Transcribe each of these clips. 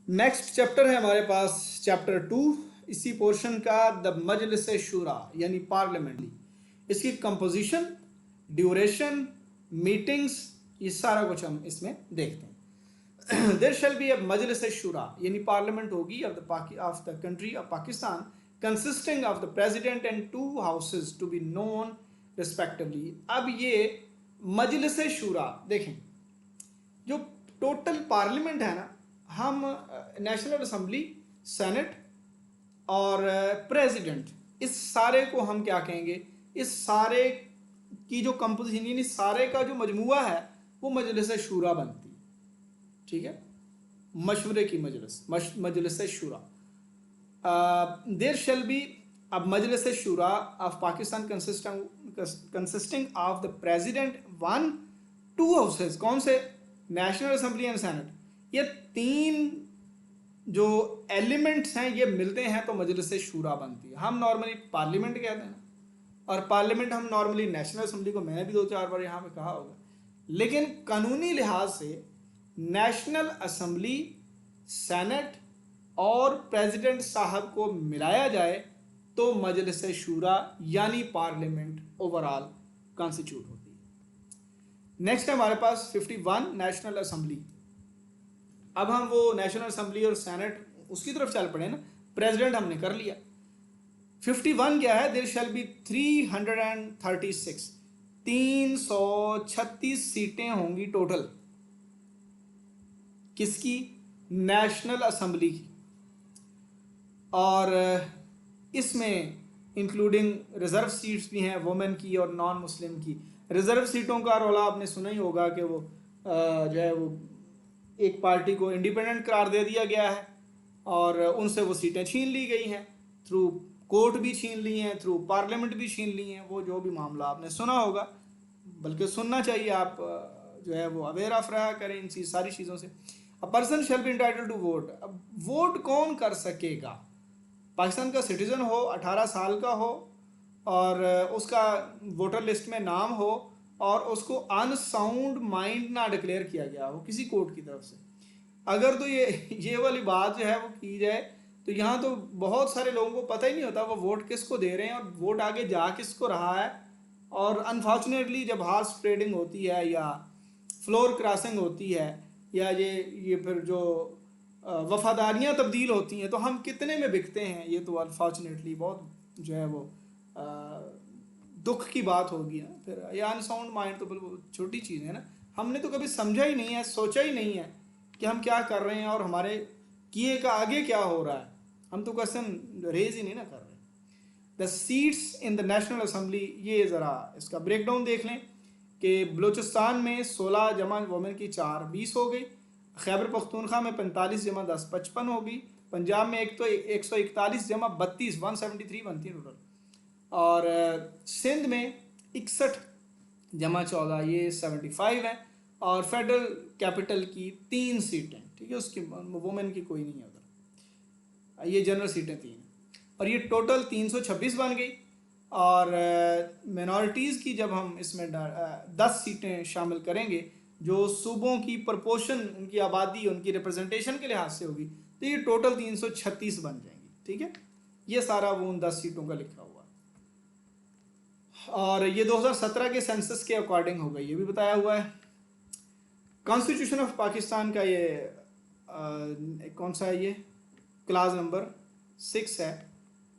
Next chapter है हमारे पास chapter 2 इसी पोर्शन का, द मजलिस शूरा यानी पार्लियामेंट। इसकी कंपोजिशन, ड्यूरेशन, मीटिंग्स, ये सारा कुछ हम इसमें देखते हैं। देयर शैल बी अ मजलिस शूरा यानी पार्लियामेंट होगी of the country of Pakistan consisting of the president and 2 houses to be known respectively. अब ये मजलिस शूरा देखें, जो टोटल पार्लियामेंट है ना, हम नेशनल असम्बली, सेनेट और प्रेसिडेंट, इस सारे को हम क्या कहेंगे, इस सारे की जो कंपोजिशन यानी सारे का जो मजमुआ है वो मजलिस शूरा बनती है। ठीक है, मशवरे की मजलिस शूरा। देयर शैल बी अब Majlis Shura of Pakistan consisting of the president 1 2 houses. कौन से? National assembly and senate. ये 3 जो एलिमेंट्स हैं ये मिलते हैं तो मजलिस शूरा बनती है। हम नॉर्मली पार्लियामेंट कहते हैं, और पार्लियामेंट हम नॉर्मली नेशनल असम्बली को, मैंने भी 2-4 बार यहाँ पे कहा होगा, लेकिन कानूनी लिहाज से नेशनल असम्बली, सेनेट और प्रेसिडेंट साहब को मिलाया जाए तो मजलिस शूरा यानी पार्लियामेंट ओवरऑल कॉन्स्टिट्यूट होती है। नेक्स्ट है हमारे पास 51 नेशनल असम्बली। अब हम वो नेशनल असम्बली और सेनेट उसकी तरफ चल पड़े ना, प्रेसिडेंट हमने कर लिया। 51 क्या है? देयर शैल बी 336 336 सीटें होंगी टोटल। किसकी? नेशनल असम्बली की। और इसमें इंक्लूडिंग रिजर्व सीट्स भी हैं, वुमेन की और नॉन मुस्लिम की। रिजर्व सीटों का रौला आपने सुना ही होगा कि वो जो है वो एक पार्टी को इंडिपेंडेंट करार दे दिया गया है और उनसे वो सीटें छीन ली गई हैं, थ्रू कोर्ट भी छीन ली हैं, थ्रू पार्लियामेंट भी छीन ली हैं। वो जो भी मामला आपने सुना होगा, बल्कि सुनना चाहिए, आप जो है वो अवेयर ऑफ रहा करें इन सारी चीज़ों से। A person shall be entitled to vote. अब वोट कौन कर सकेगा? पाकिस्तान का सिटीज़न हो, 18 साल का हो और उसका वोटर लिस्ट में नाम हो और उसको अनसाउंड माइंड ना डिक्लेयर किया गया हो किसी कोर्ट की तरफ से। अगर तो ये वाली बात जो है वो की जाए तो यहाँ तो बहुत सारे लोगों को पता ही नहीं होता वो वोट किसको दे रहे हैं और वोट आगे जा किसको रहा है। और अनफॉर्चुनेटली जब हार्स ट्रेडिंग होती है या फ्लोर क्रॉसिंग होती है या ये फिर जो वफादारियाँ तब्दील होती हैं तो हम कितने में बिकते हैं, ये तो अनफॉर्चुनेटली बहुत जो है वो दुख की बात होगी ना। फिर ये अनसाउंड माइंड तो बिल्कुल छोटी चीज़ है ना, हमने तो कभी समझा ही नहीं है, सोचा ही नहीं है कि हम क्या कर रहे हैं और हमारे किए का आगे क्या हो रहा है। हम तो क्वेश्चन रेज ही नहीं ना कर रहे। The seats in the national assembly, ये ज़रा इसका ब्रेकडाउन देख लें कि बलूचिस्तान में 16 जमा वुमेन की 4 20 हो गई, खैबर पख्तूनख्वा में 45 जमा 10 55 हो गई, पंजाब में 141 जमा 32 173 बनती है टोटल, और सिंध में 61 जमा 14 ये 75 है, और फेडरल कैपिटल की 3 सीटें। ठीक है, उसकी वुमेन की कोई नहीं है उधर, ये जनरल सीटें 3 और ये टोटल 326 बन गई। और मिनॉरिटीज़ की जब हम इसमें 10 सीटें शामिल करेंगे जो सूबों की प्रपोर्शन, उनकी आबादी, उनकी रिप्रेजेंटेशन के लिहाज से होगी, तो ये टोटल 336 बन जाएंगी। ठीक है, ये सारा वो उन 10 सीटों का लिखा हुआ है और ये 2017 के सेंसस के अकॉर्डिंग हो गई, ये भी बताया हुआ है। कॉन्स्टिट्यूशन ऑफ पाकिस्तान का ये कौन सा है, ये क्लास नंबर 6 है,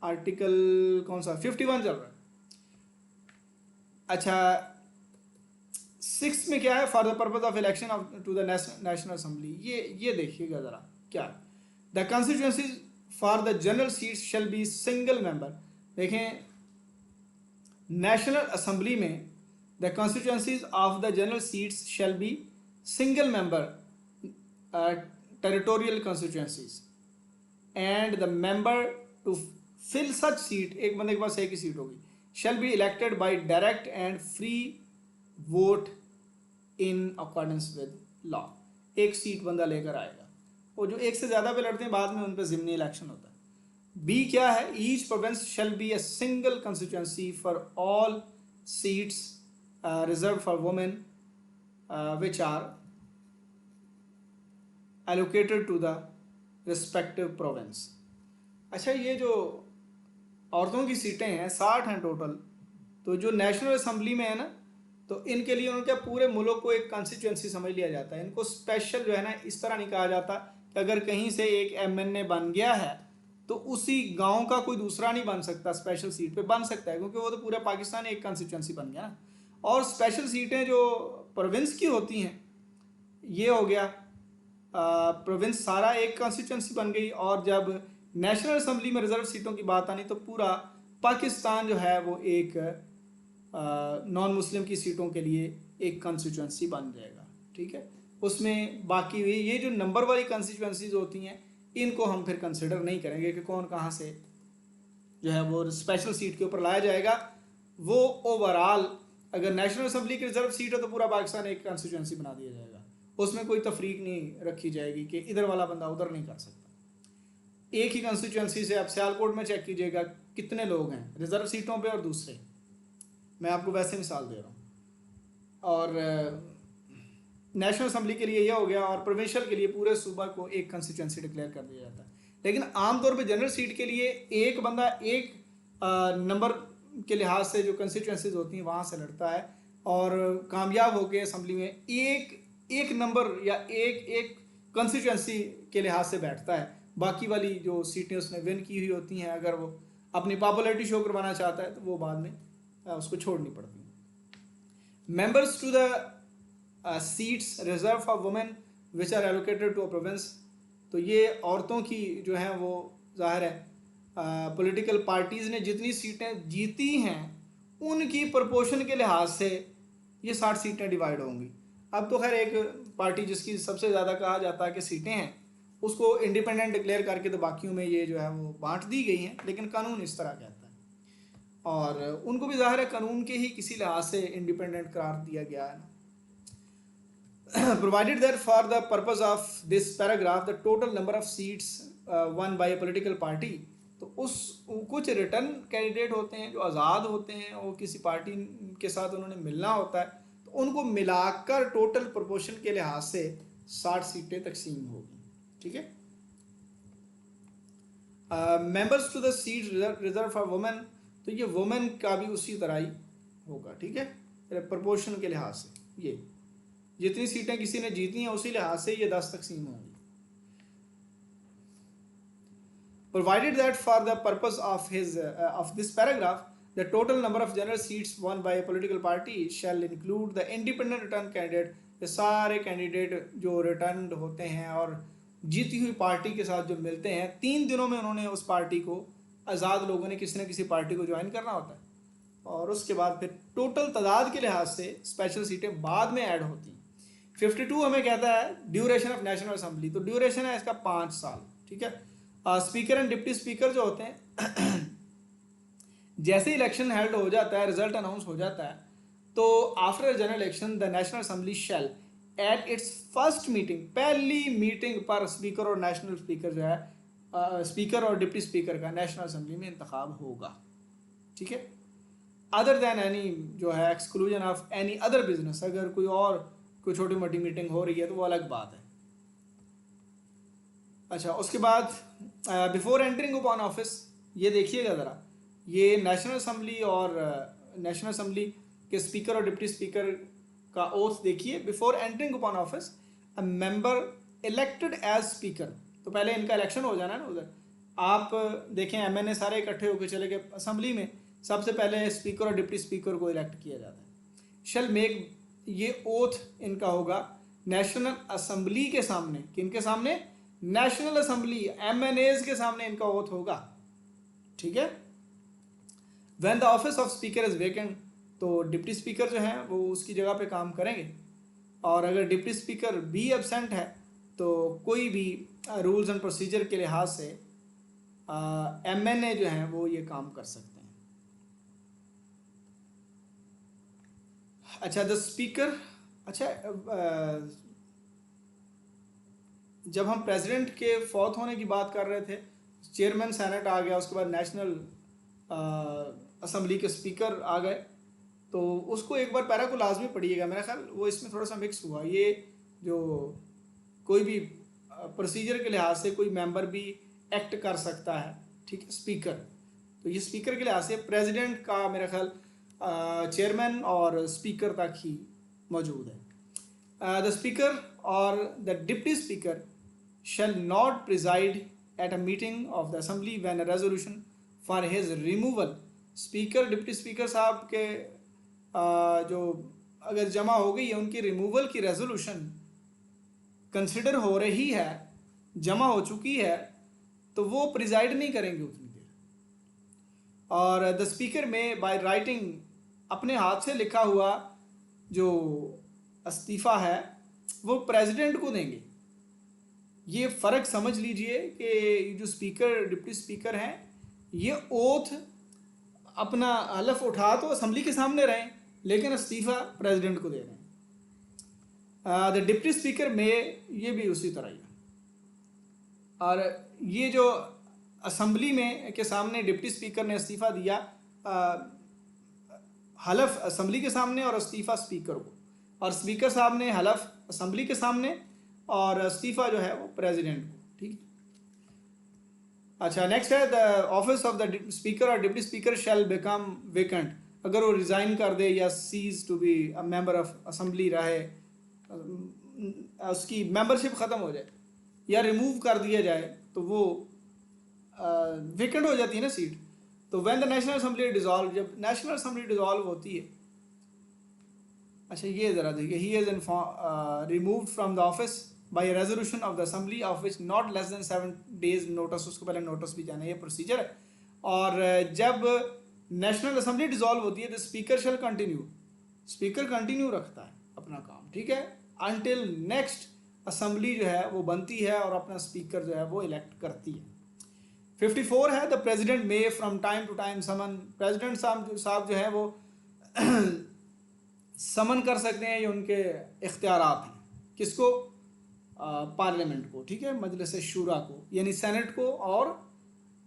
आर्टिकल कौन सा 51 चल रहा है। अच्छा, 6 में क्या है? For the purpose of election of to the national assembly. ये देखिएगा ज़रा क्या, the constituency for the general seat shall be single member. देखें, नेशनल असम्बली में the constituencies of the general seats shall be single member territorial constituencies and the member to fill such seat, एक बंदे के पास एक ही seat होगी, shall be elected by direct and free vote in accordance with law. एक seat बंदा लेकर आएगा, और जो एक से ज़्यादा पे लड़ते हैं बाद में उन पर ज़िमनी इलेक्शन होता है। बी क्या है? Each province shall be a single constituency for all seats reserved for women which are allocated to the respective province. अच्छा, ये जो औरतों की सीटें हैं 60 हैं टोटल, तो जो नेशनल असम्बली में है ना, तो इनके लिए उनके पूरे मुल्क को एक कॉन्स्टिट्यूंसी समझ लिया जाता है। इनको स्पेशल जो है ना इस तरह नहीं कहा जाता कि अगर कहीं से एक एमएनए बन गया है तो उसी गांव का कोई दूसरा नहीं बन सकता, स्पेशल सीट पे बन सकता है, क्योंकि वो तो पूरा पाकिस्तान एक कॉन्स्टिट्यूंसी बन गया ना। और स्पेशल सीटें जो प्रोविंस की होती हैं, ये हो गया प्रोविंस सारा एक कॉन्स्टिट्यूंसी बन गई। और जब नेशनल असम्बली में रिजर्व सीटों की बात आनी तो पूरा पाकिस्तान जो है वो एक नॉन मुस्लिम की सीटों के लिए एक कॉन्स्टिट्यूंसी बन जाएगा। ठीक है, उसमें बाकी हुई ये जो नंबर वाली कॉन्स्टिट्यूंसीज होती हैं इनको हम फिर कंसिडर नहीं करेंगे कि कौन कहाँ से जो है वो स्पेशल सीट के ऊपर लाया जाएगा। वो ओवरऑल अगर नेशनल असम्बली की रिजर्व सीट है तो पूरा पाकिस्तान एक कॉन्स्टिट्यूंसी बना दिया जाएगा, उसमें कोई तफरीक नहीं रखी जाएगी कि इधर वाला बंदा उधर नहीं कर सकता। एक ही कॉन्स्टिट्यूंसी से आप सियालकोट में चेक कीजिएगा कितने लोग हैं रिजर्व सीटों पे और दूसरे, मैं आपको वैसे मिसाल दे रहा हूँ। और नेशनल असम्बली के लिए यह हो गया, और प्रोविंशियल के लिए पूरे सूबा को एक कॉन्स्टिट्यूंसी डिक्लेयर कर दिया जाता है। लेकिन आमतौर पर जनरल सीट के लिए एक बंदा एक नंबर के लिहाज से जो कॉन्स्टिट्यूंसीज होती हैं वहाँ से लड़ता है और कामयाब होकर असम्बली में एक नंबर या एक कॉन्स्टिट्यूंसी के लिहाज से बैठता है। बाकी वाली जो सीटें उसने विन की हुई होती हैं, अगर वो अपनी पॉपुलैरिटी शो करवाना चाहता है तो वो बाद में उसको छोड़नी पड़ती है। Members to the seats reserved for women which are allocated to a province, तो ये औरतों की जो हैं वो ज़ाहिर है पॉलिटिकल पार्टीज़ ने जितनी सीटें जीती हैं उनकी प्रपोर्शन के लिहाज से ये 60 सीटें डिवाइड होंगी। अब तो खैर एक पार्टी जिसकी सबसे ज़्यादा कहा जाता है कि सीटें हैं उसको इंडिपेंडेंट डिक्लेयर करके तो बाकियों में ये जो है वो बांट दी गई हैं, लेकिन कानून इस तरह कहता है और उनको भी ज़ाहिर है कानून के ही किसी लिहाज से इंडिपेंडेंट करार दिया गया है ना। Provided that for the purpose of this paragraph the total number of seats won by a political party, तो उस कुछ रिटर्न कैंडिडेट होते हैं जो आज़ाद होते हैं और किसी पार्टी के साथ उन्होंने मिलना होता है, तो उनको मिलाकर टोटल प्रोपोर्शन के लिहाज से 60 सीटें तकसीम होगी। ठीक है, members to the seat reserved for women, तो ये वुमेन का भी उसी तरह ही होगा। ठीक है, प्रोपोर्शन के लिहाज से ये जितनी सीटें किसी ने जीती हैं उसी लिहाज से ये 10 तकसीम होंगी। Provided that for the purpose of this paragraph the total number of general seats won by a political party shall include the independent return candidate, ये सारे कैंडिडेट जो रिटर्न होते हैं और जीती हुई पार्टी के साथ जो मिलते हैं 3 दिनों में उन्होंने उस पार्टी को, आज़ाद लोगों ने किसी न किसी पार्टी को ज्वाइन करना होता है और उसके बाद फिर टोटल तादाद के लिहाज से स्पेशल सीटें बाद में ऐड होती हैं। 52 हमें कहता है ड्यूरेशन ऑफ नेशनल असम्बली, तो ड्यूरेशन है इसका 5 साल। ठीक है, स्पीकर एंड डिप्टी स्पीकर जो होते हैं जैसे इलेक्शन हेल्ड हो जाता है, रिजल्ट अनाउंस हो जाता है, तो after general election the national assembly shell at its first meeting, पहली मीटिंग पर स्पीकर और नेशनल स्पीकर जो है स्पीकर और डिप्टी स्पीकर का नेशनल असम्बली में इंतखाब होगा। ठीक है, अदर देन एनी जो है exclusion of any other business, अगर कोई छोटी मोटी मीटिंग हो रही है तो वो अलग बात है। अच्छा, उसके बाद बिफोर एंटरिंग अपॉन ऑफिस, ये देखिएगा ज़रा, ये नेशनल असम्बली और नेशनल असम्बली के स्पीकर और डिप्टी स्पीकर का ओथ देखिए। Before entering upon office a member elected as speaker, तो पहले इनका इलेक्शन हो जाना है ना उधर। आप देखें एमएनए सारे इकट्ठे होकर चले गए असम्बली में, सबसे पहले स्पीकर और डिप्टी स्पीकर को इलेक्ट किया जाता है। शैल मेक, ये ओथ इनका होगा नेशनल असम्बली के सामने। किनके सामने? नेशनल असम्बली, एमएनएज के सामने इनका ओथ होगा। ठीक है, when the office of speaker is vacant, तो डिप्टी स्पीकर जो हैं वो उसकी जगह पे काम करेंगे, और अगर डिप्टी स्पीकर भी एब्सेंट है तो कोई भी रूल्स एंड प्रोसीजर के लिहाज से एमएनए जो हैं वो ये काम कर सकते हैं। अच्छा, द स्पीकर, अच्छा जब हम प्रेसिडेंट के फौत होने की बात कर रहे थे, चेयरमैन सेनेट आ गया, उसके बाद नेशनल असम्बली के स्पीकर आ गए, तो उसको एक बार पैरा को लाजमी पढ़िएगा। मेरा ख्याल वो इसमें थोड़ा सा मिक्स हुआ। ये जो कोई भी प्रोसीजर के लिहाज से कोई मेंबर भी एक्ट कर सकता है, ठीक है, स्पीकर। तो ये स्पीकर के लिहाज से प्रेसिडेंट का मेरा ख्याल चेयरमैन और स्पीकर तक ही मौजूद है। द स्पीकर और the deputy speaker shall not preside at a meeting of the assembly when a resolution for his removal, speaker deputy speaker साहब के जो अगर जमा हो गई है उनकी रिमूवल की रेजोल्यूशन कंसिडर हो रही है, जमा हो चुकी है, तो वो प्रिजाइड नहीं करेंगे उतनी देर। और द स्पीकर में बाय राइटिंग अपने हाथ से लिखा हुआ जो इस्तीफ़ा है वो प्रेसिडेंट को देंगे। ये फ़र्क समझ लीजिए कि जो स्पीकर डिप्टी स्पीकर हैं ये ओथ अपना हलफ उठा तो असम्बली के सामने रहें, लेकिन इस्तीफ़ा प्रेसिडेंट को दे रहे हैं। द डिप्टी स्पीकर में ये भी उसी तरह ही है। और ये जो असम्बली में के सामने डिप्टी स्पीकर ने इस्तीफ़ा दिया, हलफ असम्बली के सामने और इस्तीफ़ा स्पीकर को, और स्पीकर साहब ने हलफ असम्बली के सामने और इस्तीफ़ा जो है वो प्रेसिडेंट को, ठीक है। अच्छा, नेक्स्ट है the office of the speaker और deputy speaker shall become vacant, अगर वो रिज़ाइन कर दे या cease to be a member of assembly रहे, उसकी मेंबरशिप ख़त्म हो जाए या रिमूव कर दिया जाए तो वो वेकेंट हो जाती है ना सीट। तो when the national assembly dissolve, जब नेशनल असम्बली डिज़ोल्व होती है, अच्छा ये ज़रा देखिए, he is removed from the office by resolution of the assembly of which not less than 7 days notice, उसको पहले नोटिस भी जाना है, ये प्रोसीजर है। और जब नेशनल असम्बली डिज़ोल्व होती है the speaker shall continue, speaker continue रखता है अपना काम, ठीक है, अनटिल नेक्स्ट असम्बली जो है वो बनती है और अपना स्पीकर जो है वो इलेक्ट करती है। 54 है the president may from time to time summon, president साहब जो है वो समन कर सकते हैं, ये उनके इख्तियारात हैं। किसको? पार्लियामेंट को, ठीक है, मजलिस शूरा को, यानी सेनेट को और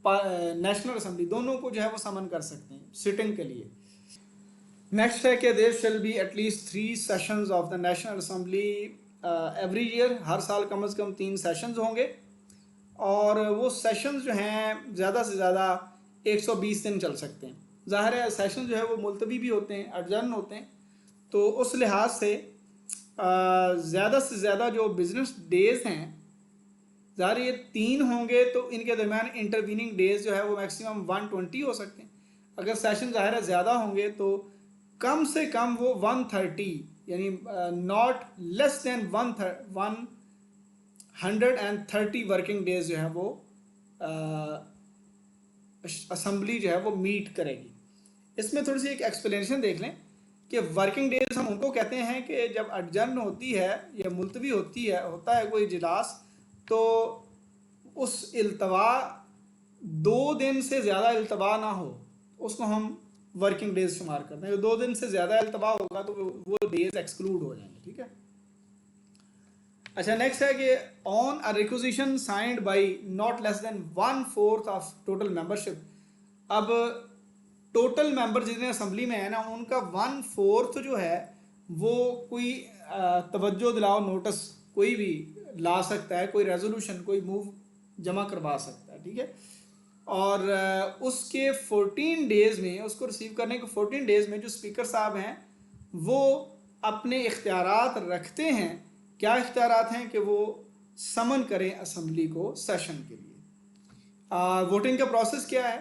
नेशनल असम्बली दोनों को जो है वो समन कर सकते हैं सिटिंग के लिए। नेक्स्ट है कि there shall be at least 3 sessions of the national assembly every year, हर साल कम से कम 3 सेशंस होंगे, और वो सेशंस जो हैं ज़्यादा से ज़्यादा 120 दिन चल सकते हैं। ज़ाहिर है सेशन जो है वो मुलतवी भी होते हैं, एडजर्न होते हैं, तो उस लिहाज से ज़्यादा से ज़्यादा जो बिज़नेस डेज़ हैं, ज़ाहिर ये 3 होंगे तो इनके दरमियान इंटरवीनिंग डेज़ जो है वो मैक्सिमम 120 हो सकते हैं। अगर सेशन ज़ाहिर है ज़्यादा होंगे तो कम से कम वो 130, यानी not less than 130 working days जो है वो असम्बली जो है वो मीट करेगी। इसमें थोड़ी सी एक एक्सप्लेनेशन देख लें कि वर्किंग डेज हम उनको कहते हैं कि जब अडजर्न होती है या मुलतवी होती है, होता है कोई इजलास, तो उस इल्तवा 2 दिन से ज़्यादा इल्तवा ना हो उसको हम वर्किंग डेज शुमार करते हैं। 2 दिन से ज़्यादा इल्तवा होगा तो वो डेज एक्सक्लूड हो जाएंगे, ठीक है। अच्छा, नेक्स्ट है कि on a requisition signed by not less than 1/4 of total membership, अब टोटल मेंबर जितने असम्बली में है ना उनका 1/4 जो है वो कोई तवज्जो दिलाओ नोटिस कोई भी ला सकता है, कोई रेजोल्यूशन, कोई मूव जमा करवा सकता है, ठीक है। और उसके 14 डेज़ में, उसको रिसीव करने के 14 डेज़ में जो स्पीकर साहब हैं वो अपने इख्तियारात रखते हैं। क्या इख्तियारात हैं? कि वो समन करें असम्बली को सेशन के लिए। वोटिंग का प्रोसेस क्या है?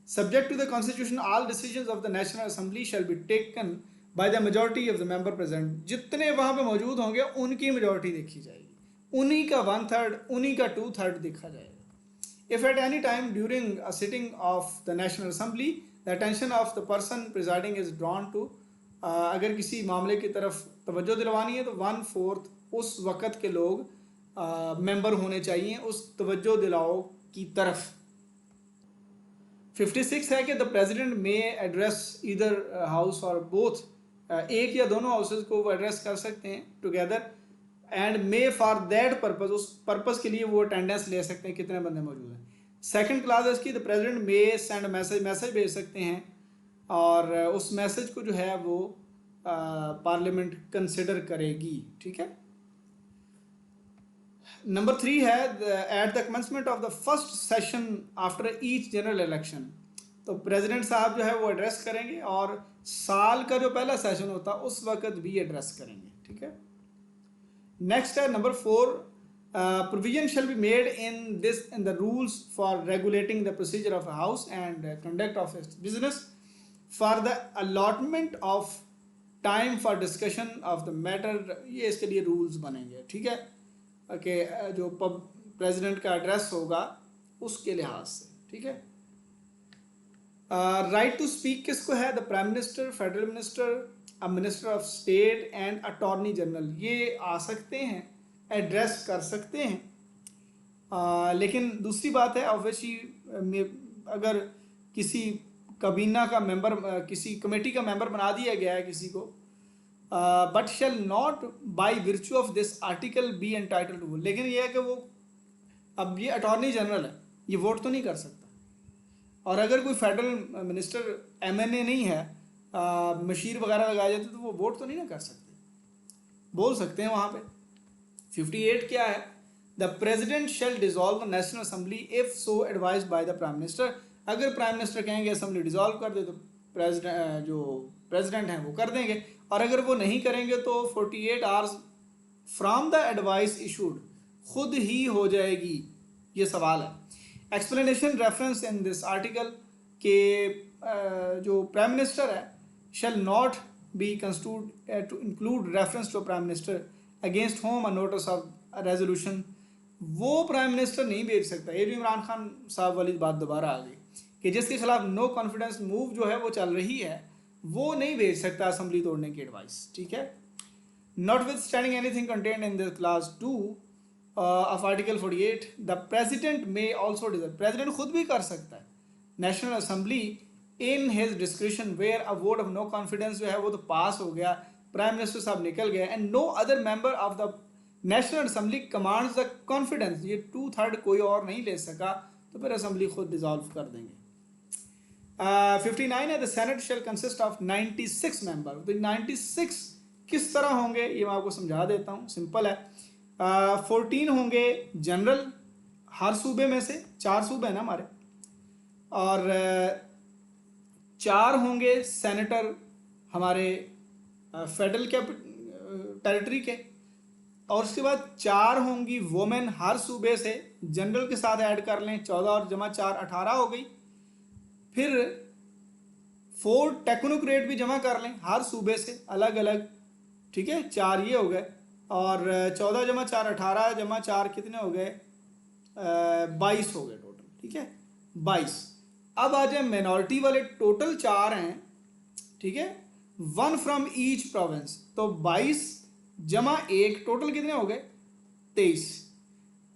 Subject to the constitution all decisions of the national assembly shall be taken by the majority of the member present, जितने वहाँ पे मौजूद होंगे उनकी मेजॉरिटी देखी जाएगी, उन्हीं का 1/3, उन्हीं का 2/3 देखा जाएगा। If at any time during a sitting of the National Assembly the attention of the person presiding is drawn to, अगर किसी मामले की तरफ तवज्जो दिलवानी है तो 1/4 उस वक़्त के लोग मेंबर होने चाहिए उस तवज्जो दिलाओ की तरफ। 56 है कि the president may address either house और बोथ, एक या दोनों हाउसेज को वो एड्रेस कर सकते हैं together, and may for that purpose, उस पर्पज़ के लिए वो अटेंडेंस ले सकते हैं कितने बंदे मौजूद हैं। सेकंड क्लास है इसकी, the president may send message भेज सकते हैं और उस मैसेज को जो है वो पार्लियामेंट कंसिडर करेगी, ठीक है। नंबर 3 है at the commencement of the first session after each general election. तो प्रेसिडेंट साहब जो है वो एड्रेस करेंगे और साल का जो पहला सेशन होता है उस वक्त भी एड्रेस करेंगे, ठीक है। नेक्स्ट है number 4, provision shall be made in the rules for regulating the procedure of a house and conduct of its business for the allotment of time for discussion of the matter। ये इसके लिए rules बनेंगे, ठीक है, कि जो president का address होगा उसके लिहाज से, ठीक है। राइट टू स्पीक किसको है? The prime minister, federal minister, a minister of state and attorney general, ये आ सकते हैं, एड्रेस कर सकते हैं। लेकिन दूसरी बात है ऑब्वियसली अगर किसी कबीना का मेंबर, किसी कमेटी का मेंबर बना दिया गया है किसी को, but shall not by virtue of this article be entitled to, लेकिन ये है कि वो, अब ये अटॉर्नी जनरल है, ये वोट तो नहीं कर सकता। और अगर कोई फेडरल मिनिस्टर एमएनए नहीं है, मशीर वगैरह लगाए जाते तो वो वोट तो नहीं ना कर सकते, बोल सकते हैं वहाँ पे। 58 क्या है? The president shall dissolve the national assembly if so advised by the prime minister. अगर प्राइम मिनिस्टर कहेंगे असेंबली डिजॉल्व कर दे तो प्रेजिडेंट हैं वो कर देंगे, और अगर वो नहीं करेंगे तो 48 hours from the advice issued खुद ही हो जाएगी। ये सवाल है। Explanation reference in this article के जो प्राइम मिनिस्टर है shall not be constitute to include reference to prime minister against whom a notice of resolution. वो प्राइम मिनिस्टर नहीं भेज सकता। ये जो इमरान खान साहब वाली बात दोबारा आ गई कि जिसके खिलाफ नो कॉन्फिडेंस मूव जो है वो चल रही है, वो नहीं भेज सकता असेंबली तोड़ने की एडवाइस, ठीक है। Notwithstanding anything contained in the clause 2 of article 48 the president may also deserve, president खुद भी कर सकता है national assembly in his discretion where a vote of no confidence जो है वो तो पास हो गया, प्राइम मिनिस्टर साहब निकल गए, and no other member of the national assembly commands the confidence, ये 2/3 कोई और नहीं ले सका, तो फिर असेंबली खुद डिजॉल्व कर देंगे। 59 है the senate shall consist of 96 member. तो 96 किस तरह होंगे ये मैं आपको समझा देता हूँ, सिंपल है। 14 होंगे जनरल हर सूबे में से, 4 सूबे हैं ना हमारे, और 4 होंगे सेनेटर हमारे फेडरल टेरिटरी के, और उसके बाद 4 होंगी वोमेन हर सूबे से, जनरल के साथ ऐड कर लें 14 और जमा 4 18 हो गई। फिर 4 टेक्नोक्रेट भी जमा कर लें हर सूबे से अलग अलग, ठीक है, 4 ये हो गए, और 14 जमा 4 18 जमा 4 कितने हो गए? 22 हो गए टोटल, ठीक है, 22। अब आ जाए मिनॉरिटी वाले, टोटल 4 हैं, ठीक है, 1 फ्रॉम ईच प्रोविंस, तो 22 जमा 1 टोटल कितने हो गए? 23।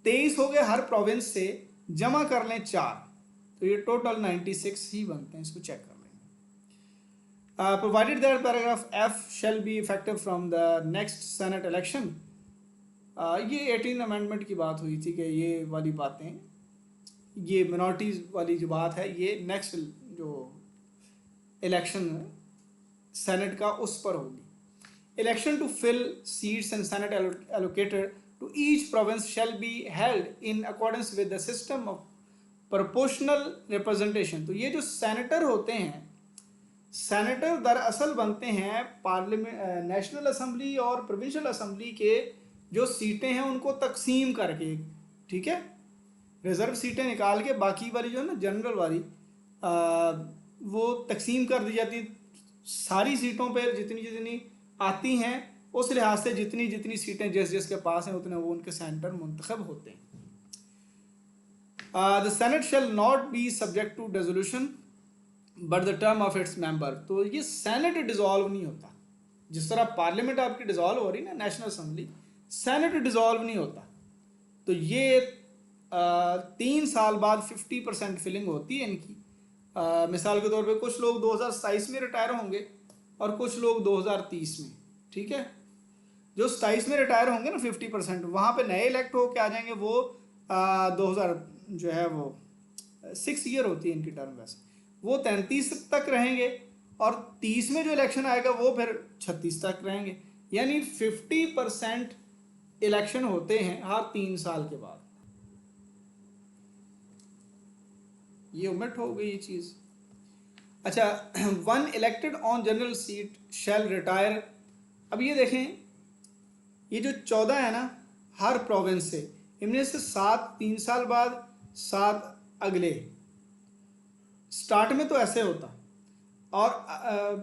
23 हो गए हर प्रोविंस से, जमा कर लें 4, तो ये टोटल 96 ही बनते हैं। इसको चेक कर लेंगे। Provided that paragraph F shall be effective from the next senate election. ये 18 अमेंडमेंट की बात हुई थी कि ये वाली बातें, ये मिनॉरिटीज़ वाली जो बात है ये नेक्स्ट जो इलेक्शन सेनेट का उस पर होगी। Election to fill seats and senate allocated to each province shall be held in accordance with the system of proportional representation. तो ये जो सेनेटर होते हैं, सेनेटर दरअसल बनते हैं पार्लियामेंट, नेशनल असेंबली और प्रोविंशियल असेंबली के जो सीटें हैं उनको तकसीम करके, ठीक है, रिजर्व सीटें निकाल के बाकी वाली जो है ना जनरल वाली वो तकसीम कर दी जाती सारी सीटों पर, जितनी जितनी आती हैं उस लिहाज से जितनी जितनी सीटें जिस जिसके पास हैं उतने वो उनके सेनेटर मुंतखब होते हैं। The senate shall not be subject to dissolution but the term of its member. तो ये सेनेट डिसॉल्व नहीं होता, जिस तरह पार्लियामेंट आपकी डिसॉल्व हो रही ना नेशनल असेंबली, सेनेट डिसॉल्व नहीं होता। तो ये 3 साल बाद 50% फिलिंग होती है इनकी। मिसाल के तौर पे कुछ लोग 2027 में रिटायर होंगे और कुछ लोग 2030 में, ठीक है। जो 27 में रिटायर होंगे ना 50%, वहाँ पे नए इलेक्ट होके आ जाएंगे, वो 2000 जो है वो 6 ईयर होती है इनकी टर्म, वैसे वो 33 तक रहेंगे, और 30 में जो इलेक्शन आएगा वो फिर 36 तक रहेंगे। यानी 50% इलेक्शन होते हैं हर 3 साल के बाद। ये ओमिट हो गई ये चीज़। अच्छा, one elected on general seat shall retire. अब ये देखें, ये जो 14 है ना, हर प्रोविंस से, इनमें से 7 3 साल बाद, 7 अगले। स्टार्ट में तो ऐसे होता, और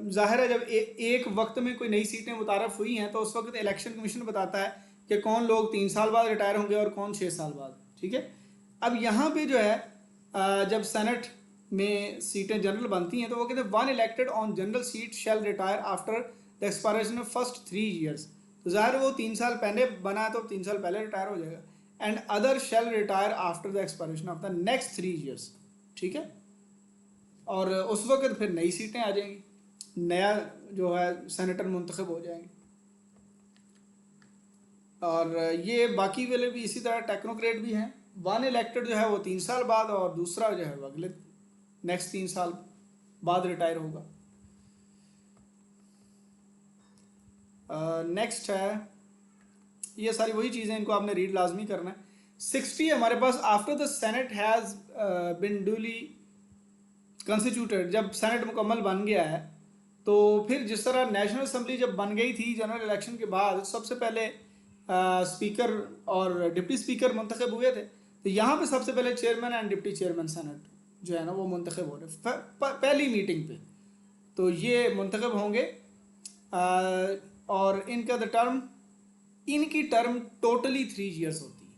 जाहिर है जब एक वक्त में कोई नई सीटें मुतारफ़ हुई हैं तो उस वक्त इलेक्शन कमीशन बताता है कि कौन लोग 3 साल बाद रिटायर होंगे और कौन 6 साल बाद। ठीक है, अब यहाँ पे जो है जब सेनेट में सीटें जनरल बनती हैं तो वो कहते हैं one elected on general seat shall retire after the expiration of first 3 years. तो ज़ाहिर वो 3 साल पहले बना तो 3 साल पहले रिटायर हो जाएगा। And other shall retire after the expiration of the next 3 years. ठीक है, और उस वक्त फिर नई सीटें आ जाएंगी, नया जो है सेनेटर मुंतखब हो जाएंगे। और ये बाकी वाले भी इसी तरह टेक्नोक्रेट भी हैं। वन इलेक्टेड जो है वो 3 साल बाद, और दूसरा जो है वो अगले नेक्स्ट 3 साल बाद रिटायर होगा। नेक्स्ट है, ये सारी वही चीज़ें, इनको आपने रीड लाजमी करना है। 60 हमारे पास, after the senate has been duly constituted. जब सेनेट मुकम्मल बन गया है तो फिर जिस तरह नेशनल असम्बली जब बन गई थी जनरल इलेक्शन के बाद, सबसे पहले स्पीकर और डिप्टी स्पीकर मुंतखब हुए थे, तो यहाँ पे सबसे पहले chairman and deputy chairman senate जो है ना वो मुंतखब हो रहे पहली मीटिंग पे। तो ये मुंतखब होंगे, और इनका इनकी टर्म टोटली 3 ईयर्स होती है।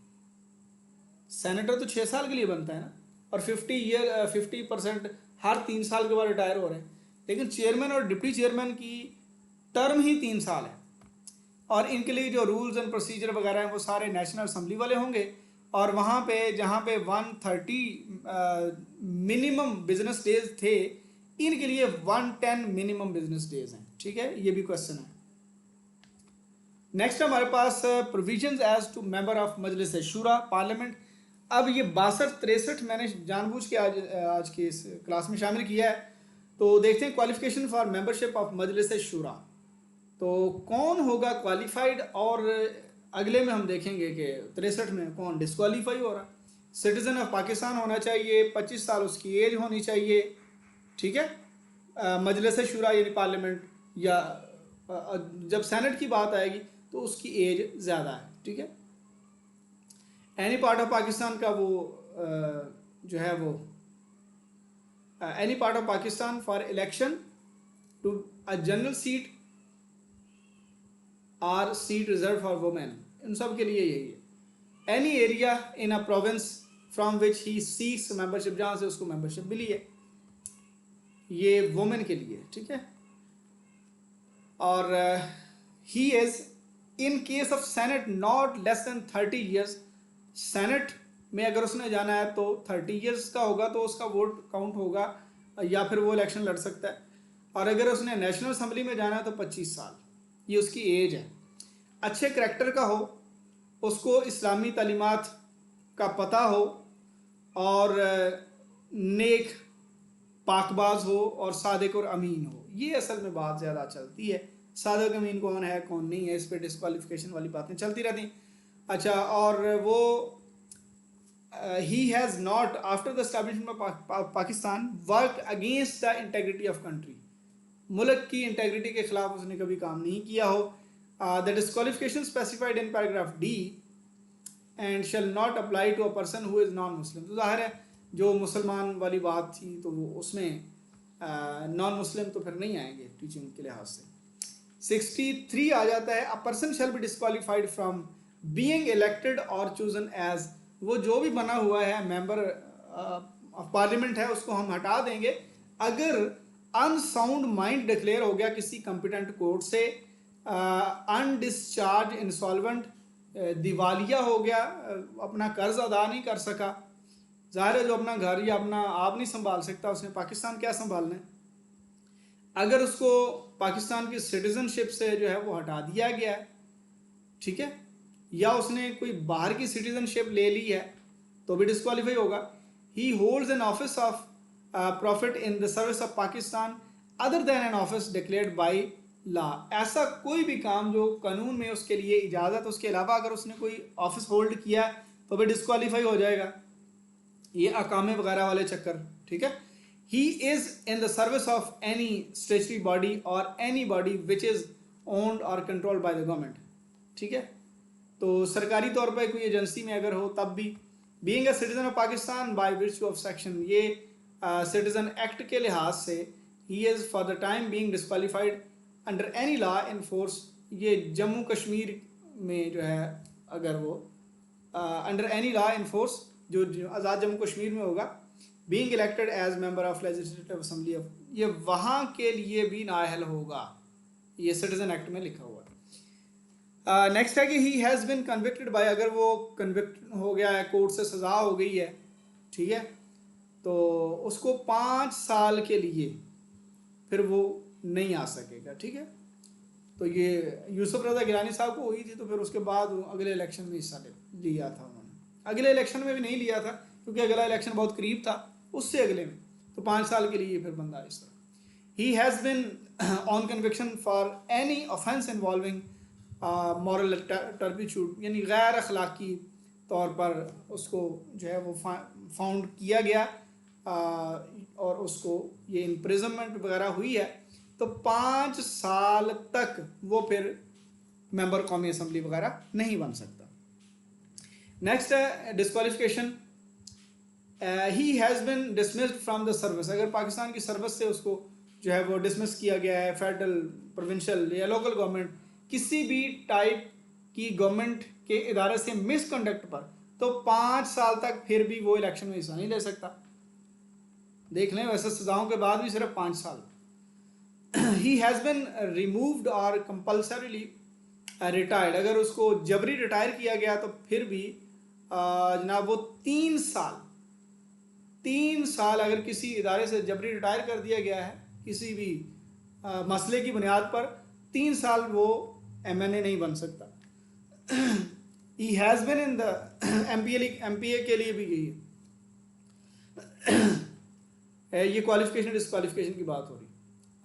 सेनेटर तो 6 साल के लिए बनता है ना, और 50% हर 3 साल के बाद रिटायर हो रहे हैं, लेकिन चेयरमैन और डिप्टी चेयरमैन की टर्म ही 3 साल है। और इनके लिए जो रूल्स एंड प्रोसीजर वगैरह हैं वो सारे नेशनल असम्बली वाले होंगे, और वहाँ पे जहाँ पे 130 मिनिमम बिजनेस डेज थे, इनके लिए 110 मिनिमम बिजनेस डेज हैं। ठीक है, ये भी क्वेश्चन है। नेक्स्ट हमारे पास provisions as to member of Majlis Shura parliament. अब ये 62-63 मैंने जानबूझ के आज की इस क्लास में शामिल किया है। तो देखते हैं qualification for membership of Majlis शूरा, तो कौन होगा क्वालिफाइड, और अगले में हम देखेंगे कि 63 में कौन डिस्क्वालीफाई हो रहा। सिटीज़न ऑफ पाकिस्तान होना चाहिए, 25 साल उसकी एज होनी चाहिए। ठीक है, मजलिस शूरा यानी पार्लियामेंट, या जब सेनेट की बात आएगी तो उसकी एज ज़्यादा है। ठीक है, एनी पार्ट ऑफ पाकिस्तान का वो जो है वो any part of Pakistan for election to a general seat or seat reserved for women, इन सब के लिए यही है। Any area in a province from which he seeks membership, जहाँ से उसको मेंबरशिप मिली है, ये वुमेन के लिए। ठीक है, और ही is in case of senate not less than 30 years. Senate में अगर उसने जाना है तो 30 ईयर्स का होगा तो उसका वोट काउंट होगा, या फिर वो इलेक्शन लड़ सकता है। और अगर उसने नेशनल असम्बली में जाना है तो 25 साल, ये उसकी एज है। अच्छे करैक्टर का हो, उसको इस्लामी तालीमात का पता हो, और नेक पाकबाज हो, और सादिक और अमीन हो। ये असल में बात ज़्यादा चलती है, सादिक अमीन कौन है कौन नहीं है, इस पर डिस्क्वालिफिकेशन वाली बातें चलती रहती। अच्छा, और वो he has not after the establishment of Pakistan work against the integrity of country, मुल्क की इंटेग्रिटी के खिलाफ उसने कभी काम नहीं किया हो। The disqualification specified in paragraph D and shall not apply to a person who is non Muslim. तो जाहिर है जो मुसलमान वाली बात थी तो वो उसमें नॉन मुस्लिम तो फिर नहीं आएंगे टीचिंग के लिहाज से। 63 आ जाता है, a person shall be disqualified from being elected और चूजन एज। वो जो भी बना हुआ है मेंबर ऑफ पार्लियामेंट है उसको हम हटा देंगे अगर अनसाउंड माइंड डिक्लेयर हो गया किसी कॉम्पिटेंट कोर्ट से, अनडिस्चार्ज इंसॉल्वेंट, दिवालिया हो गया, अपना कर्ज अदा नहीं कर सका। ज़ाहिर है जो अपना घर या अपना आप नहीं संभाल सकता उसने पाकिस्तान क्या संभालना है। अगर उसको पाकिस्तान की सिटीज़नशिप से जो है वो हटा दिया गया है, ठीक है, या उसने कोई बाहर की सिटीज़नशिप ले ली है तो भी डिस्क्वालीफाई होगा। He holds an office of profit in the service of Pakistan other than an office declared by law, ऐसा कोई भी काम जो कानून में उसके लिए इजाज़त, उसके अलावा अगर उसने कोई ऑफिस होल्ड किया तो भी डिस्क्वालीफाई हो जाएगा। ये अकामे वगैरह वाले चक्कर, ठीक है। He is in the service of any statutory body or any body which is owned or controlled by the government, ठीक है। तो सरकारी तौर पर कोई एजेंसी में अगर हो तब भी। Being a citizen of Pakistan by virtue of section, ये सिटीजन एक्ट के लिहाज से he is for the time being disqualified under any law in force. ये जम्मू कश्मीर में जो है अगर वो under any law in force जो आज़ाद जम्मू कश्मीर में होगा, being elected as member of legislative assembly of, ये वहाँ के लिए भी नाअहल होगा, ये सिटीजन एक्ट में लिखा हुआ है। नेक्स्ट है कि he has been convicted by, अगर वो कन्विक्ट हो गया है, कोर्ट से सज़ा हो गई है, ठीक है, तो उसको 5 साल के लिए फिर वो नहीं आ सकेगा, ठीक है। तो ये यूसुफ रज़ा गिलानी साहब को हुई थी, तो फिर उसके बाद अगले इलेक्शन में हिस्सा लिया था उन्होंने। अगले इलेक्शन में भी नहीं लिया था क्योंकि अगला इलेक्शन बहुत करीब था, उससे अगले में, तो 5 साल के लिए फिर बंदा इस तरह। ही has been on conviction for any offence involving moral turpitude, यानी गैर अखलाकी तौर पर उसको जो है वो फाउंड किया गया और उसको ये इम्प्रिजनमेंट वगैरह हुई है, तो 5 साल तक वो फिर मेंबर कौमी असम्बली वगैरह नहीं बन सकता। नेक्स्ट है disqualification. He has bin dismissed from the service, अगर पाकिस्तान की सर्विस से उसको जो है वो डिसमिस किया गया है, फेडरल, प्रोविंशियल या लोकल गवर्नमेंट, किसी भी टाइप की गवर्नमेंट के इदारे से मिसकंडक्ट पर, तो 5 साल तक फिर भी वो इलेक्शन में हिस्सा नहीं ले सकता। देख लें, वैसे सजाओं के बाद भी सिर्फ 5 साल। ही हैज़ बिन रिमूव्ड और कंपल्सरीली रिटायर्ड, अगर उसको जबरी रिटायर किया गया तो फिर भी जनाब वो 3 साल अगर किसी इदारे से जबरी रिटायर कर दिया गया है किसी भी मसले की बुनियाद पर, 3 साल वो MNA नहीं बन सकता। ही has bin in the MPA के लिए भी यही है। ये क्वालिफिकेशन डिस्क्वालिफिकेशन की बात हो रही,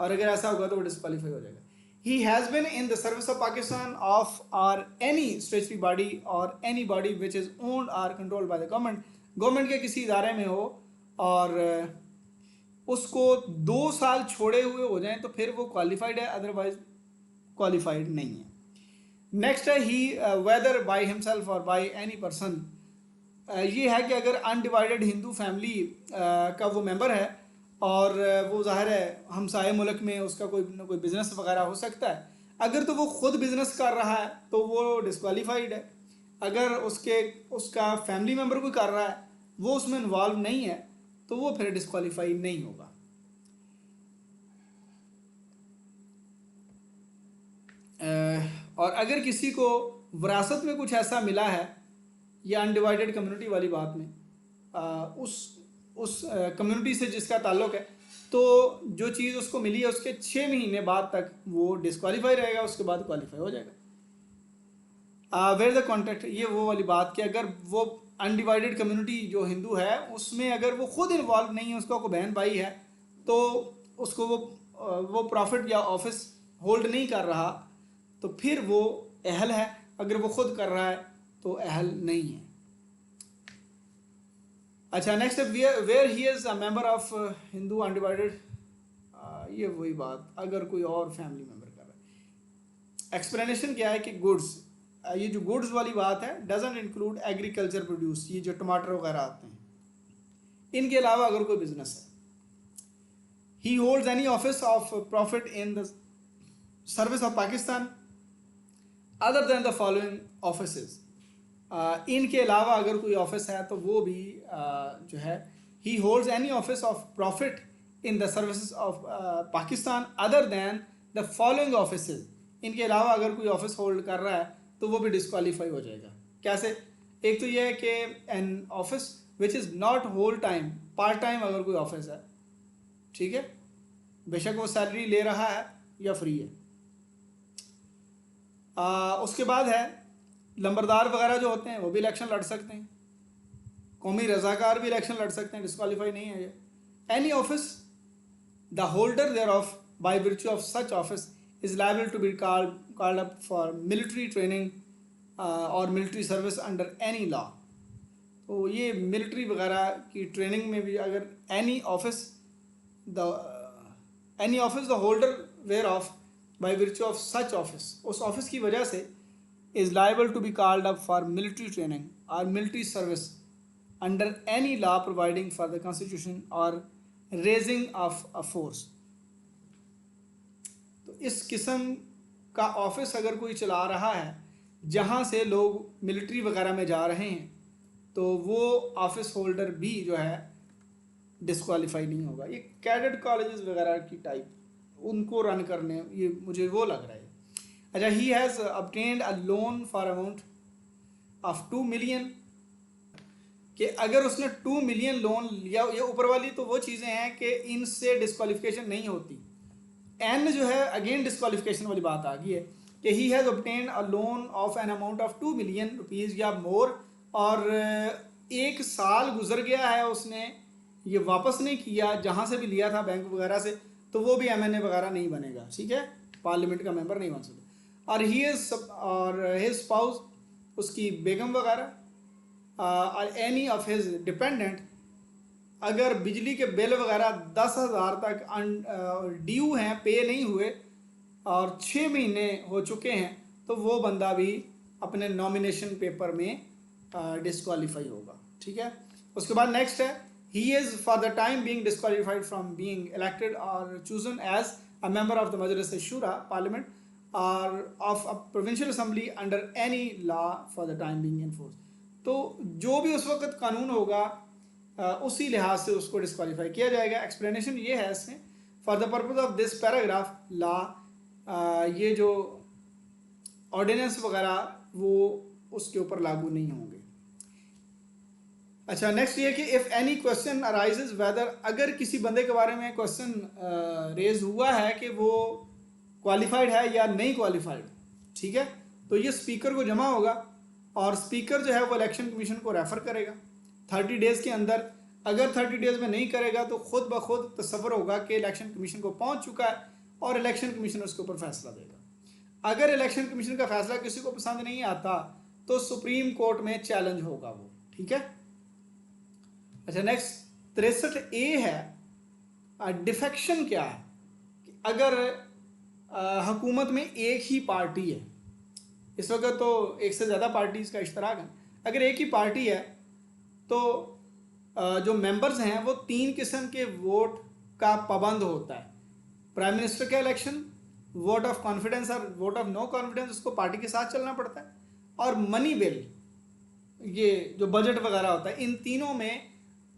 और अगर ऐसा होगा तो वो डिस्क्वालीफाई हो जाएगा। He has been in the service of Pakistan of or any statutory body or any body which is owned or controlled by the government, government के किसी इदारे में हो और उसको 2 साल छोड़े हुए हो जाएं तो फिर वो क्वालिफाइड है, अदरवाइज क्वालिफाइड नहीं है। नेक्स्ट है ही वेदर बाय हिमसेल्फ और बाय एनी पर्सन, ये है कि अगर अनडिवाइडेड हिंदू फैमिली का वो मेंबर है और वो ज़ाहिर है हमसाए मुल्क में उसका कोई न कोई बिज़नेस वगैरह हो सकता है, अगर तो वो ख़ुद बिज़नेस कर रहा है तो वो डिस्क्वालीफाइड है। अगर उसका फैमिली मेम्बर कोई कर रहा है, वो उसमें इन्वॉल्व नहीं है, तो वो फिर डिस्क्वालीफाई नहीं होगा। और अगर किसी को विरासत में कुछ ऐसा मिला है, या अनडिवाइडेड कम्युनिटी वाली बात में, उस कम्युनिटी से जिसका ताल्लुक़ है, तो जो चीज़ उसको मिली है उसके 6 महीने बाद तक वो डिस्क्वालीफाई रहेगा, उसके बाद क्वालिफाई हो जाएगा। वेयर द कॉन्टेक्ट, ये वो वाली बात कि अगर वो अनडिवाइडेड कम्युनिटी जो हिंदू है उसमें अगर वो खुद इन्वॉल्व नहीं है, उसका कोई बहन भाई है, तो उसको वो प्रॉफिट या ऑफिस होल्ड नहीं कर रहा, तो फिर वो अहल है। अगर वो खुद कर रहा है तो अहल नहीं है। अच्छा, next where he is a member of Hindu undivided, ये वही बात, अगर कोई और फैमिली मेंबर कर रहा है। एक्सप्लेनेशन क्या है कि गुड्स, ये जो गुड्स वाली बात है, डजंट इंक्लूड एग्रीकल्चर प्रोड्यूस, ये जो टमाटर वगैरह आते हैं, इनके अलावा अगर कोई बिजनेस है। ही holds any office of profit in the service of Pakistan other than the following offices, इनके अलावा अगर कोई ऑफिस है तो वो भी जो है, ही holds any office of profit in the services of Pakistan other then the following offices, इनके अलावा अगर कोई ऑफिस होल्ड कर रहा है तो वो भी डिस्क्वालीफाई हो जाएगा। कैसे? एक तो ये है कि an office which is not whole time, part time अगर कोई ऑफिस है, ठीक है, बेशक वो सैलरी ले रहा है या फ्री है। उसके बाद है लंबरदार वगैरह जो होते हैं वो भी इलेक्शन लड़ सकते हैं, कौमी रजाकार भी इलेक्शन लड़ सकते हैं, डिस्क्वालीफाई नहीं है ये। Any office the holder thereof by virtue of such office is liable to be called up for military training or military service under any law. तो ये मिलिट्री वगैरह की ट्रेनिंग में भी अगर any office the holder whereof by virtue of such office, उस office की वजह से is liable to be called up for military training or military service under any law providing for the constitution or raising of a force. तो इस किस्म का office अगर कोई चला रहा है जहाँ से लोग मिलिट्री वगैरह में जा रहे हैं तो वो ऑफिस होल्डर भी जो है डिस्क्वालीफाई नहीं होगा. ये कैडेट कॉलेजेस वगैरह की टाइप उनको रन करने ये मुझे वो लग रहा है. अच्छा, he has obtained a loan for amount of 2 million, कि अगर उसने 2 मिलियन लोन लिया, ये ऊपर वाली तो वो चीज़ें हैं कि इनसे डिस्क्वालिफिकेशन नहीं होती. एन जो है अगेन डिस्क्वालिफिकेशन वाली बात आ गई है कि he has obtained a loan of an amount of 2 million rupees या मोर, और 1 साल गुजर गया है उसने ये वापस नहीं किया जहाँ से भी लिया था बैंक वगैरह से, तो वो भी एमएनए वगैरह नहीं बनेगा. ठीक है, पार्लियामेंट का मेंबर नहीं बन सकता. और ही इज और हिज स्पाउस, उसकी बेगम वगैरह और एनी ऑफ हिज डिपेंडेंट, अगर बिजली के बिल वगैरह 10,000 तक ड्यू हैं, पे नहीं हुए और 6 महीने हो चुके हैं, तो वो बंदा भी अपने नॉमिनेशन पेपर में डिस्क्वालीफाई होगा. ठीक है, उसके बाद नेक्स्ट है he is for the time being disqualified from being elected or chosen as a member of the Majlis Shura Parliament or of a provincial assembly under any law for the time being in force. तो जो भी उस वक्त कानून होगा उसी लिहाज से उसको डिस्क्वालीफाई किया जाएगा. एक्सप्लेनेशन ये है इसमें, for the purpose of this paragraph law, ये जो ऑर्डिनेंस वगैरह वो उसके ऊपर लागू नहीं होंगे. अच्छा, नेक्स्ट ये कि if any question arises whether, अगर किसी बंदे के बारे में क्वेश्चन रेज हुआ है कि वो क्वालिफाइड है या नहीं क्वालिफाइड, ठीक है, तो ये स्पीकर को जमा होगा और स्पीकर जो है वो इलेक्शन कमीशन को रेफ़र करेगा 30 डेज़ के अंदर. अगर 30 डेज़ में नहीं करेगा तो खुद ब खुद तसव्वुर होगा कि इलेक्शन कमीशन को पहुंच चुका है और इलेक्शन कमीशन उसके ऊपर फैसला देगा. अगर इलेक्शन कमीशन का फैसला किसी को पसंद नहीं आता तो सुप्रीम कोर्ट में चैलेंज होगा वो. ठीक है. अच्छा, नेक्स्ट 63A है डिफेक्शन. क्या है कि अगर हुकूमत में एक ही पार्टी है, इस वक्त तो एक से ज़्यादा पार्टीज़ का इश्तराक है, अगर एक ही पार्टी है तो जो मेंबर्स हैं वो 3 किस्म के वोट का पाबंद होता है. प्राइम मिनिस्टर का इलेक्शन, वोट ऑफ कॉन्फिडेंस और वोट ऑफ नो कॉन्फिडेंस, उसको पार्टी के साथ चलना पड़ता है, और मनी बिल, ये जो बजट वगैरह होता है, इन तीनों में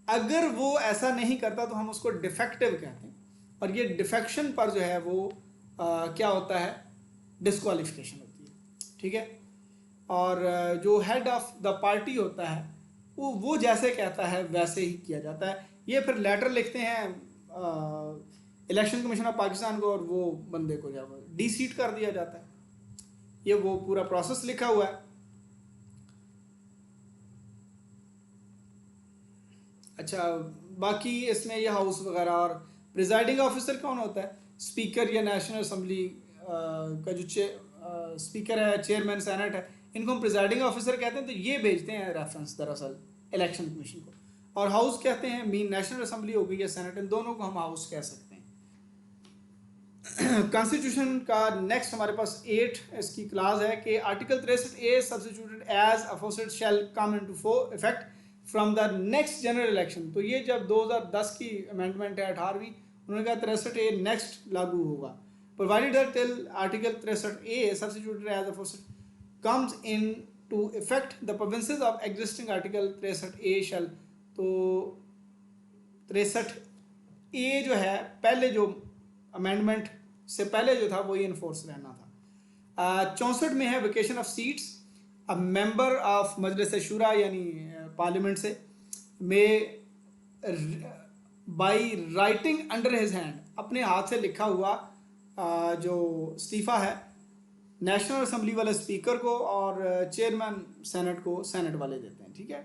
अगर वो ऐसा नहीं करता तो हम उसको डिफेक्टिव कहते हैं. और ये डिफेक्शन पर जो है वो क्या होता है, डिस्क्वालिफिकेशन होती है. ठीक है. और जो हेड ऑफ द पार्टी होता है वो जैसे कहता है वैसे ही किया जाता है. ये फिर लेटर लिखते हैं इलेक्शन कमीशन ऑफ पाकिस्तान को और वो बंदे को जब डी-सीट कर दिया जाता है. ये वो पूरा प्रोसेस लिखा हुआ है. अच्छा, बाकी इसमें ये हाउस वगैरह और प्रिजाइडिंग ऑफिसर कौन होता है, स्पीकर या नेशनल असम्बली का जो स्पीकर है, चेयरमैन सेनेट है, इनको हम प्रिजाइडिंग ऑफिसर कहते हैं. तो ये भेजते हैं रेफरेंस दरअसल इलेक्शन कमीशन को. और हाउस कहते हैं, मीन नेशनल असम्बली हो गई या सेनेट, इन दोनों को हम हाउस कह सकते हैं. कॉन्स्टिट्यूशन का नेक्स्ट हमारे पास 8 इसकी क्लास है कि article 63A substituted as aforesaid shall come into effect from the next general election. तो ये जब 2010 की अमेंडमेंट है 18वीं, उन्होंने कहा 63A नेक्स्ट लागू होगा. Provided that till article 63A substituted as aforesaid comes into effect the provinces of existing article 63A shall. तो 63A जो है पहले जो अमेंडमेंट से पहले जो था वो ये इन्फोर्स रहना था. 64 में है वेकेशन ऑफ सीट्स. अब मेंबर ऑफ मजलिस शुरा यानी पार्लियामेंट से में by writing under his hand, अपने हाथ से लिखा हुआ जो इस्तीफ़ा है नेशनल असम्बली वाले स्पीकर को और चेयरमैन सेनेट को सेनेट वाले देते हैं. ठीक है.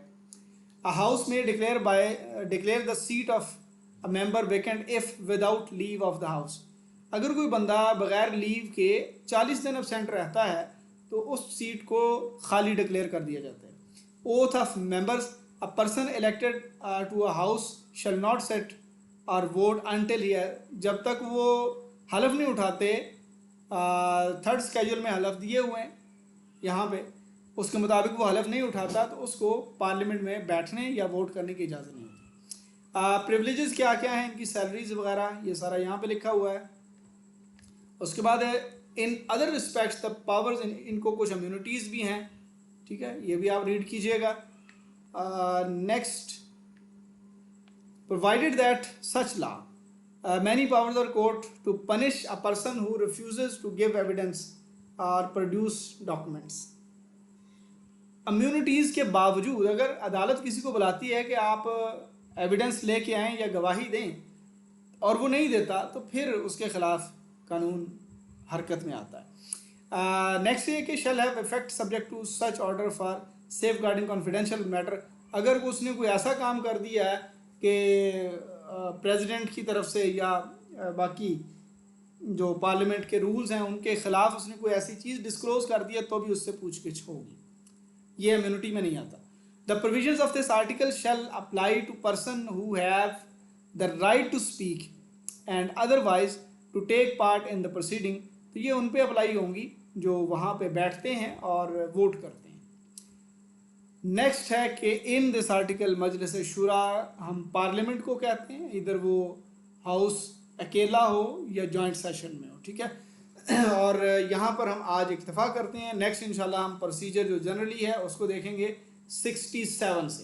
अ हाउस में declare the seat of a member vacant if without leave of the house. अगर कोई बंदा बग़ैर लीव के 40 दिन एबसेंट रहता है तो उस सीट को खाली डिक्लेयर कर दिया जाता है। Oath of members, a person elected to a house shall not sit or vote until here, जब तक वो हलफ नहीं उठाते, थर्ड स्केड्यूल में हलफ दिए हुए हैं यहाँ पे, उसके मुताबिक वो हलफ नहीं उठाता तो उसको पार्लियामेंट में बैठने या वोट करने की इजाज़त नहीं होती। प्रिविलेजेस क्या क्या हैं, इनकी सैलरीज वगैरह ये सारा यहाँ पे लिखा हुआ है। उसके बाद in other respects the powers, इनको कुछ इम्यूनिटीज़ भी हैं, ठीक है, ये भी आप रीड कीजिएगा। Next, provided that such law, many powers are court to punish a person who refuses to give evidence or produce documents। Immunities के बावजूद अगर अदालत किसी को बुलाती है कि आप एविडेंस लेके आएँ या गवाही दें और वो नहीं देता तो फिर उसके ख़िलाफ़ कानून हरकत में आता है। नेक्स्ट ये कि shall have effect subject to such order for safeguarding confidential matter, अगर उसने कोई ऐसा काम कर दिया है कि प्रेसिडेंट की तरफ से या बाकी जो पार्लियामेंट के रूल्स हैं उनके ख़िलाफ़ उसने कोई ऐसी चीज़ डिस्क्लोज कर दी है तो भी उससे पूछगिछ होगी, ये इम्यूनिटी में नहीं आता। The provisions of this article shall apply to person who have the right to speak and otherwise to take part in the proceeding, तो ये उन पे अप्लाई होंगी जो वहाँ पे बैठते हैं और वोट करते हैं। नेक्स्ट है कि इन दिस आर्टिकल मजलिस शुरा हम पार्लियामेंट को कहते हैं, इधर वो हाउस अकेला हो या जॉइंट सेशन में हो, ठीक है। और यहाँ पर हम आज इक्तफ़ा करते हैं। नेक्स्ट इंशाल्लाह हम प्रोसीजर जो जनरली है उसको देखेंगे 67 से।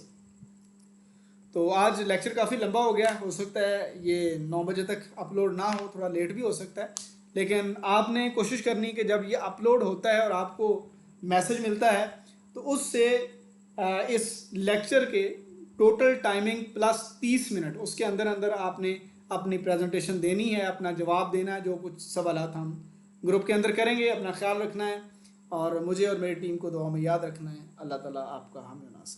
तो आज लेक्चर काफ़ी लंबा हो गया, हो सकता है ये 9 बजे तक अपलोड ना हो, थोड़ा लेट भी हो सकता है, लेकिन आपने कोशिश करनी कि जब ये अपलोड होता है और आपको मैसेज मिलता है तो उससे इस लेक्चर के टोटल टाइमिंग प्लस 30 मिनट उसके अंदर अंदर आपने अपनी प्रेजेंटेशन देनी है, अपना जवाब देना है, जो कुछ सवालात हम ग्रुप के अंदर करेंगे। अपना ख्याल रखना है और मुझे और मेरी टीम को दुआ में याद रखना है। अल्लाह ताला आपका हामी नासिर।